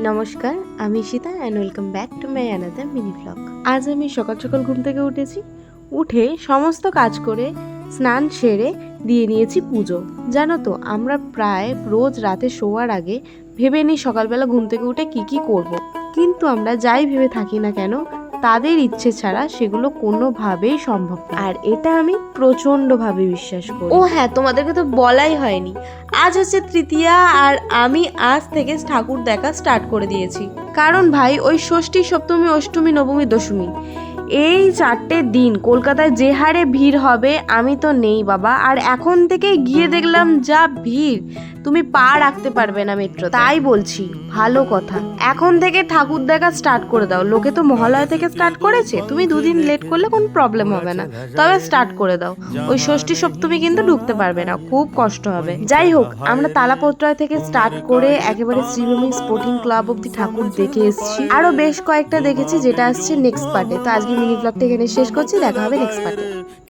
নমস্কার, আমি Ishita and welcome back to my another mini blog. আজ আমি সকাল সকাল ঘুম থেকে উঠেছি, উঠে সমস্ত কাজ করে স্নান সেরে দিয়ে নিয়েছি পুজো। জানো তো, আমরা প্রায় রোজ রাতে শোয়ার আগে ভেবে নিই সকালবেলা ঘুম থেকে উঠে কি করব। কিন্তু আমরা যাই ভেবে থাকি না কেন, তাদের ইচ্ছে ছাড়া সেগুলো কোনোভাবেই সম্ভব না। আর এটা আমি প্রচণ্ডভাবে বিশ্বাস করি। ও হ্যাঁ, তোমাদেরকে তো বলাই হয়নি, আজ হচ্ছে তৃতীয়া, আর আমি আজ থেকে ঠাকুর দেখা স্টার্ট করে দিয়েছি। কারণ ভাই, ওই ষষ্ঠী, সপ্তমী, অষ্টমী, নবমী, দশমী, এই 4টে দিন কলকাতায় যে হারে ভিড় হবে, আমি তো নেই বাবা। আর এখন থেকে গিয়ে দেখলাম যা ভিড়, তুমি পা রাখতে পারবে না মেট্রো। তাই বলছি, ভালো কথা, এখন থেকে ঠাকুর দেখা স্টার্ট করে দাও। লোকে তো মহালয়া থেকে স্টার্ট করেছে, তুমি দুদিন লেট করলে কোনো প্রবলেম হবে না, তবে স্টার্ট করে দাও। ওই ষষ্ঠী সপ্তমী কিন্তু ঢুকতে পারবে না, খুব কষ্ট হবে। যাই হোক, আমরা তালাপত্রয় থেকে স্টার্ট করে একেবারে শ্রীভূমি স্পোর্টিং ক্লাব অব্দি ঠাকুর দেখে এসেছি। আরো বেশ কয়েকটা দেখেছি, যেটা আসছে নেক্সট পার্টে। তো আজকে মিনি ব্লগটা এখানে শেষ করছি, দেখা হবে নেক্সট পার্টে।